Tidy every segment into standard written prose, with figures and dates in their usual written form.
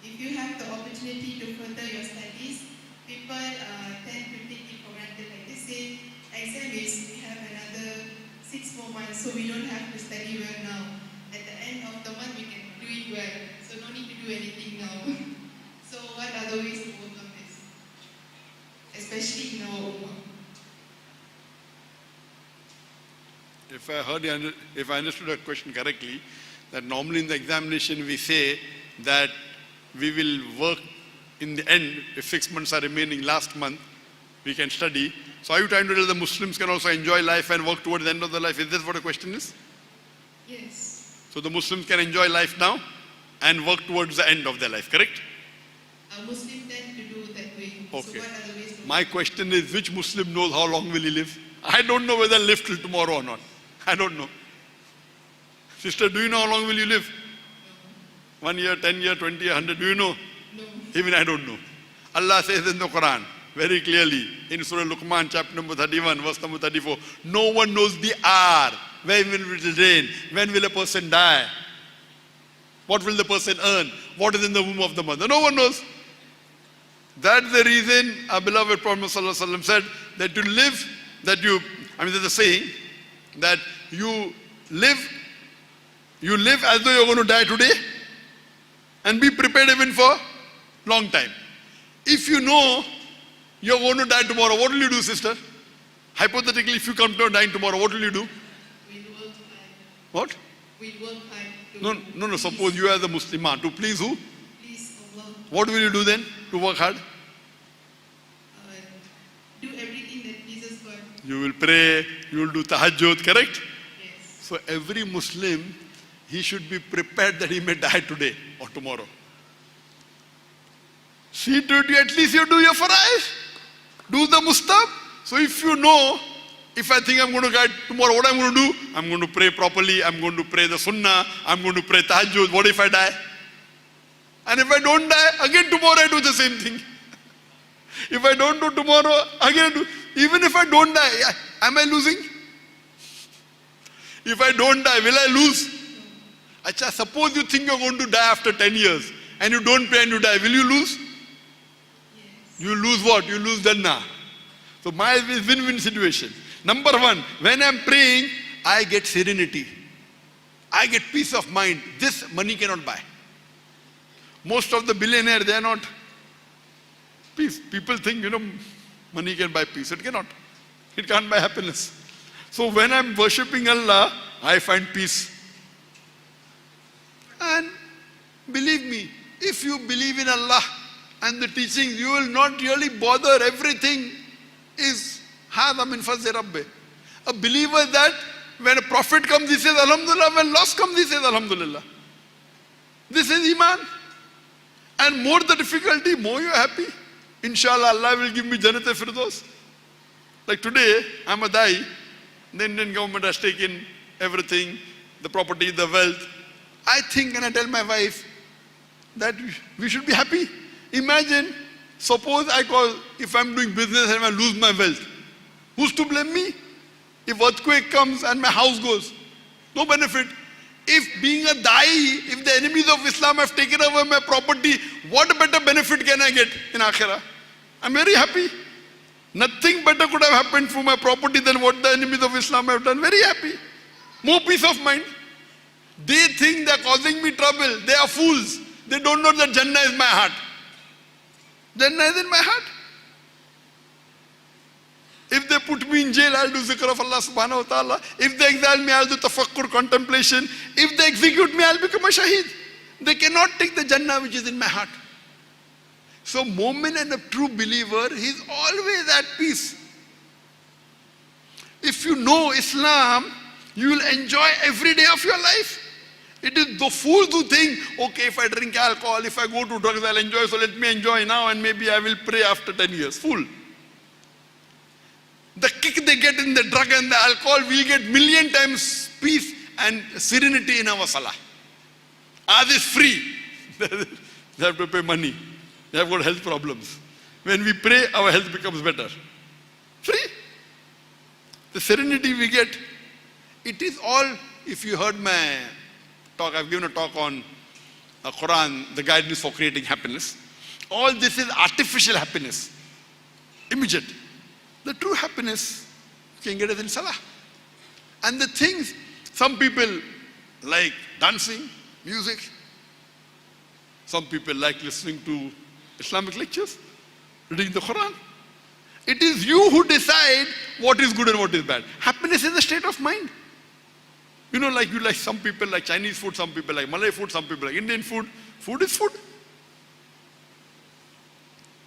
if you have the opportunity to further your studies, people tend to take it for granted. Like they say, exam is, we have another 6 more months, so we don't have to study well now. At the end of the month, we can do it well, so no need to do anything now. So what are the ways to overcome this? Especially in our ummah. If I understood the question correctly, that normally in the examination we say that we will work in the end, if 6 months are remaining, last month, we can study. So are you trying to tell the Muslims can also enjoy life and work towards the end of the life? Is this what the question is? Yes. So the Muslims can enjoy life now and work towards the end of their life, correct? A Muslim tend to do that way. Okay. So what are the ways to My question is, which Muslim knows how long will he live? I don't know whether I'll live till tomorrow or not. I don't know. Sister, do you know how long will you live? 1 year, 10 year, 20 year, 100, do you know? No. Even I don't know. Allah says in the Quran, very clearly, in Surah Luqman, chapter number 31, verse number 34, no one knows the hour, when will it rain, when will a person die, what will the person earn, what is in the womb of the mother. No one knows. That's the reason our beloved Prophet ﷺ said that to live, there's a saying that you live as though you're going to die today and be prepared even for long time. If you know you're going to die tomorrow, what will you do, sister? Hypothetically, if you come to dying tomorrow, what will you do? We'll work hard. What? We'll work hard. No. Suppose you as a Muslimah, to please who? Please Allah. What will you do then to work hard? Do everything that pleases God. You will pray, you will do tahajjud, correct? Yes. So every Muslim, he should be prepared that he may die today or tomorrow. See to it, at least you do your faraiz. Do the mustab. So if you know, if I think I'm going to die tomorrow, what I'm going to do? I'm going to pray properly, I'm going to pray the sunnah, I'm going to pray tahajjud. What if I die? And if I don't die, again tomorrow I do the same thing. If I don't do tomorrow, again I do. Even if I don't die, am I losing? If I don't die, will I lose? Achha, suppose you think you're going to die after 10 years and you don't pray and you die, will you lose? Yes. You lose what? You lose Jannah. So my win-win situation. Number one, when I'm praying, I get serenity. I get peace of mind. This money cannot buy. Most of the billionaires, they are not peace. People think, money can buy peace. It cannot. It can't buy happiness. So when I'm worshipping Allah, I find peace. And believe me, if you believe in Allah and the teachings, you will not really bother. Everything is hada min fazli rabbi. A believer that when a prophet comes, he says Alhamdulillah. When loss comes, he says Alhamdulillah. This is Iman. And more the difficulty, more you're happy. Inshallah, Allah will give me Jannat Firdaus. Like today, I'm a Dai. The Indian government has taken everything, the property, the wealth. I think, and I tell my wife, that we should be happy. Imagine, suppose if I'm doing business and I lose my wealth, who's to blame me? If earthquake comes and my house goes, no benefit. If being a Dai, if the enemies of Islam have taken away my property, what better benefit can I get in Akhirah? I'm very happy. Nothing better could have happened for my property than what the enemies of Islam have done. Very happy. More peace of mind. They think they're causing me trouble. They are fools. They don't know that Jannah is my heart. Jannah is in my heart. If they put me in jail, I'll do zikr of Allah subhanahu wa ta'ala. If they exile me, I'll do tafakkur, contemplation. If they execute me, I'll become a shaheed. They cannot take the Jannah which is in my heart. So Mu'min and a true believer, he's always at peace. If you know Islam, you will enjoy every day of your life. It is the fools who think, okay, if I drink alcohol, if I go to drugs, I'll enjoy, so let me enjoy now and maybe I will pray after 10 years. Fool. The kick they get in the drug and the alcohol, we get million times peace and serenity in our salah. Ours is free. They have to pay money. They have got health problems. When we pray, our health becomes better. Free. The serenity we get, it is all, if you heard my talk, I've given a talk on Quran, the guidance for creating happiness. All this is artificial happiness, immediate. The true happiness you can get it in Salah. And the things, some people like dancing, music. Some people like listening to Islamic lectures, reading the Quran. It is you who decide what is good and what is bad. Happiness is a state of mind. You know, like you like some people like Chinese food, some people like Malay food, some people like Indian food. Food is food.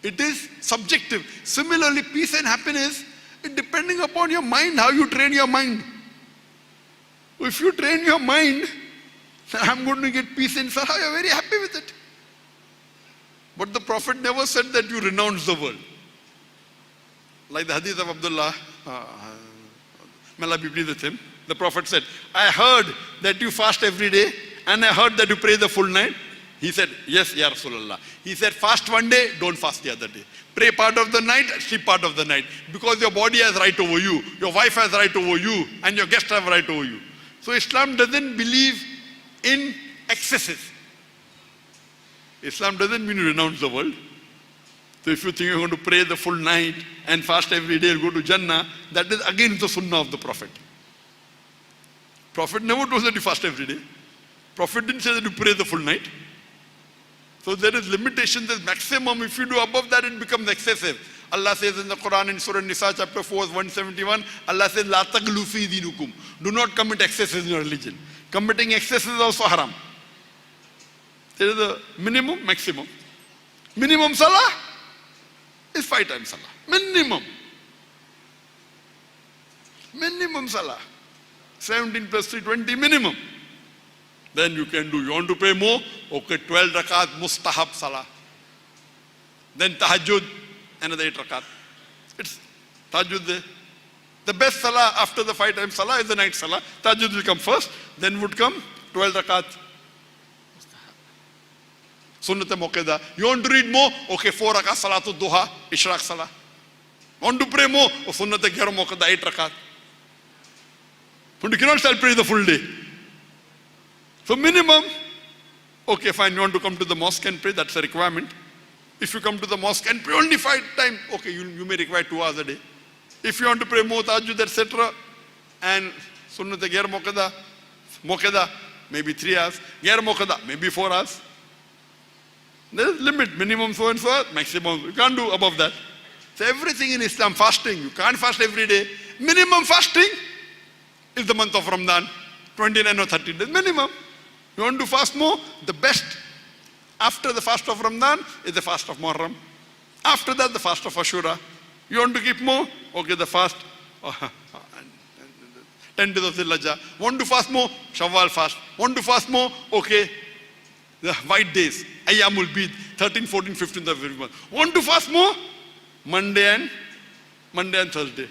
It is subjective. Similarly, peace and happiness, it depending upon your mind, how you train your mind. If you train your mind, I'm going to get peace in Salah, you're very happy with it. But the Prophet never said that you renounce the world. Like the hadith of Abdullah, may Allah be pleased with him. The Prophet said, I heard that you fast every day and I heard that you pray the full night. He said, yes, Ya Rasulullah. He said, fast one day, don't fast the other day. Pray part of the night, sleep part of the night. Because your body has right over you, your wife has right over you, and your guests have right over you. So Islam doesn't believe in excesses. Islam doesn't mean you renounce the world. So if you think you're going to pray the full night and fast every day and go to Jannah, that is against the sunnah of the Prophet. Prophet never told that you fast every day. Prophet didn't say that you pray the full night. So there is limitation, there's maximum. If you do above that, it becomes excessive. Allah says in the Quran in Surah Nisa chapter 4 verse 171, Allah says, La taghlu fi dinukum. Do not commit excesses in your religion. Committing excesses is also haram. There is a minimum, maximum. Minimum salah is 5 times salah. Minimum. Minimum salah. 17 plus 3, 20 minimum. Then you can do. You want to pray more? Okay, 12 rakat mustahab salah. Then tahajjud, another 8 rakat. It's tahajjud there. The best salah after the 5 times salah is the night salah. Tahajjud will come first, then would come 12 rakat. Sunnat Muqaddam. You want to read more? Okay, 4 rakat salatul duha, ishraq salah. Want to pray more? Oh, Sunnat Ghair Muqaddam, 8 rakat. But you cannot still pray the full day. So minimum, okay fine, you want to come to the mosque and pray, that's a requirement. If you come to the mosque and pray only 5 times, okay, you may require 2 hours a day. If you want to pray more tahajjud, etc., and Sunnat Ghair Muqaddam, maybe 3 hours, Ghair Muqaddam, maybe 4 hours. There is limit, minimum so and so, maximum, you can't do above that. So everything in Islam, fasting, you can't fast every day. Minimum fasting is the month of Ramadan, 29 or 30 days, minimum. You want to fast more? The best after the fast of Ramadan is the fast of Muharram. After that, the fast of Ashura. You want to keep more? Okay, the fast, 10 days of Dhul Hijjah. Want to fast more? Shawwal fast. Want to fast more? Okay, the white days, Ayyamul Bid, 13, 14, 15th of every month. Want to fast more? Monday and Thursday.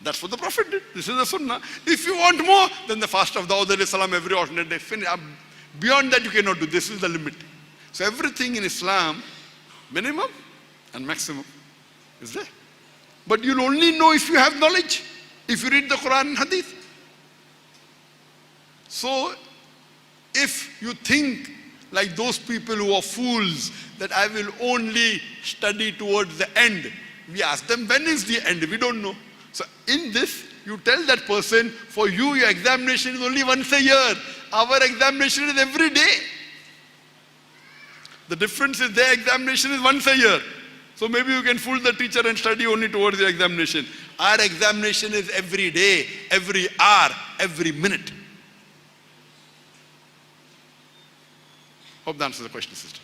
That's what the Prophet did. This is the Sunnah. If you want more, then the fast of Dawud alayhi salam every alternate day. Beyond that you cannot do. This is the limit. So everything in Islam, minimum and maximum is there. But you'll only know if you have knowledge, if you read the Quran and Hadith. So if you think like those people who are fools, that I will only study towards the end, we ask them, when is the end? We don't know. So in this, you tell that person, for you, your examination is only once a year. Our examination is every day. The difference is their examination is once a year. So maybe you can fool the teacher and study only towards your examination. Our examination is every day, every hour, every minute. Hope that answers the question, sister.